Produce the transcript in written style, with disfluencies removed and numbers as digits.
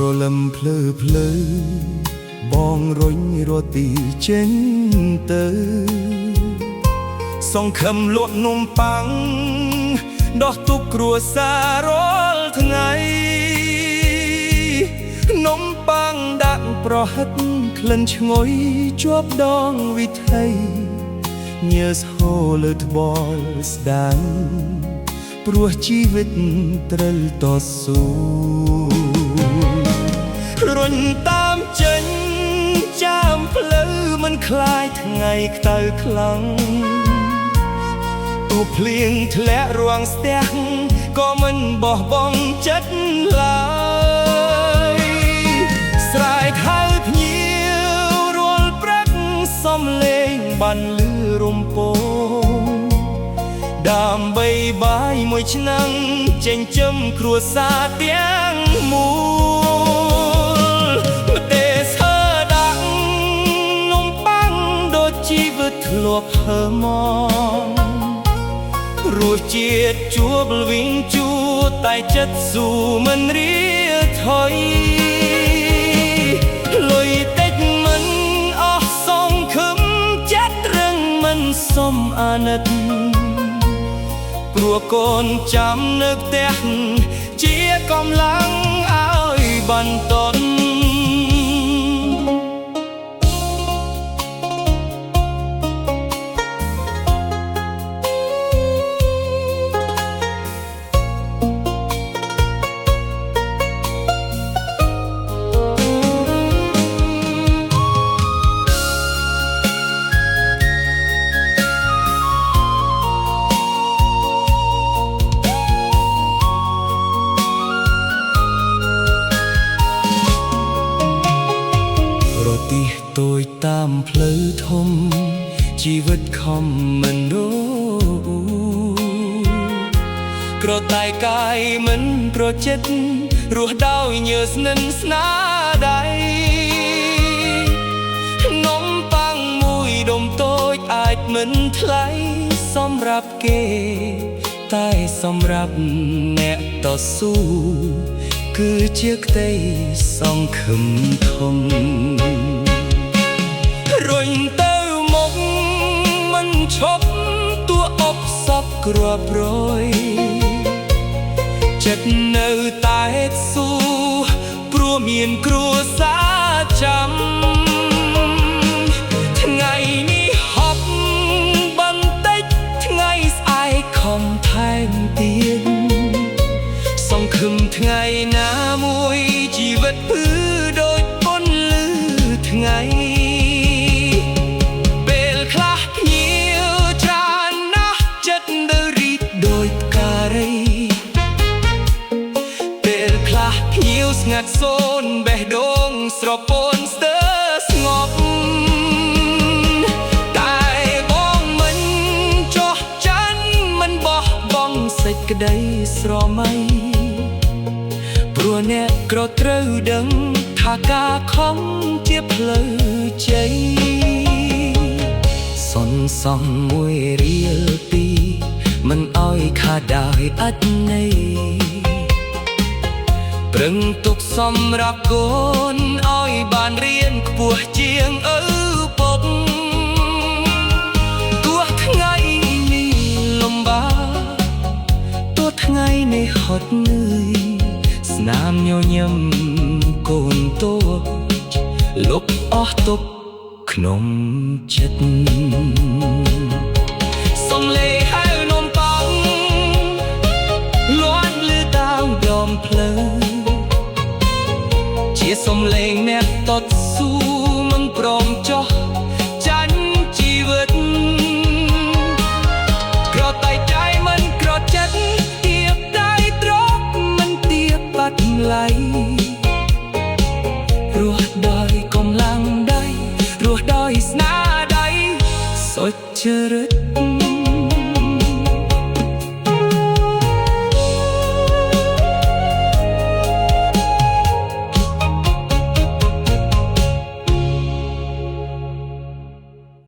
រលឹមភ្លឺភ្លឺបងរុញរទីចេញទៅសង្ឃឹមលក់នំប៉័ងដោះទុកគ្រួសាររាល់ថ្ងៃនំប៉័ងដាក់ប្រហិតក្លិនឈ្ងុយជាប់ដងវិថីញើសហូរលើត្បល់ស្ដាំព្រោះជីវិតត្រូវតស៊ូរុញតាមចេញចាមផ្លូវមិនคล้ายថ្ងៃក្តៅខ្លាំងទូភ្លៀងធ្លាក់រាំងស្ទះក៏មិនបោះបង់ចិត្តឡើយស្រែកហៅភ្ញៀវរាល់ព្រឹកសំលេងបានលឺរំពងដើម្បីបាយមួយឆ្នាំងចិញ្ចឹមគ្រួសារទាំងមូលម្ទេសស្ហើដាក់នំប៉័ងដូចជីវិតធ្លាប់ហើរមករសជាតិជួបវិញជួតែចិត្តស៊ូមិនរៀថយលុយតិចមិនអស់សងខឹមចិត្តរឹងមិនសមអាណិតព្រោះកូនចាំនៅផ្ទះជាកម្លាំងឲ្យបន្តតូចតាមផ្លូវធំជីវិតខំមិនដូរក្រតែកាយមិនប្រចិត្តរស់ដោយញើសនិនស្នាដៃនំប៉័ងមួយដុំតូចអាចមិនថ្លៃសម្រាប់គេតែសម្រាប់អ្នកតស៊ូគឺជាក្តីសង្ឃឹមធំរុញទៅមុខមិនឈប់តួអបសពគ្រាប់រយចិត្តនៅតែស៊ូព្រោះមានគ្រួសារចាំថ្ងៃនេះហប់បន្តិចថ្ងៃស្អែកខំថែមទៀតសង្ឃឹមថ្ងៃណាមួយជីវិតពឺដូចពន្លឺថ្ងៃស្ងាត់សូនបេះដូងស្រពោនស្ទើរស្ងប់តែបងមិនចោះចាញ់មិនបោះបង់សេចក្តីស្រមៃព្រោះអ្នកក៏ត្រូវដឹងថាការខំជាផ្លូវជ័យសន្សំមួយរៀលពីរមិនឲ្យខាតដោយអត្ថន័យប្រឹងទុកសម្រាប់កូនឲ្យបានរៀនខ្ពស់ជាងឪពុកទោះថ្ងៃនេះលំបាកទោះថ្ងៃនេះហត់នឿយស្នាមញញឹមកូនតូចលុបអស់ទុកក្នុងចិត្តសំឡេងហៅនំប៉័ងលាន់លឺតាមដងផ្លូវជាសំឡេងអ្នកតស៊ូមិនព្រមចោះចាញ់ជីវិតក្រតែใจមិនក្រចិត្តទៀបដៃត្រកមិនទៀបបាត់ឡៃរស់ដោយកម្លាំងដៃរស់ដោយស្នាដៃសុចរិត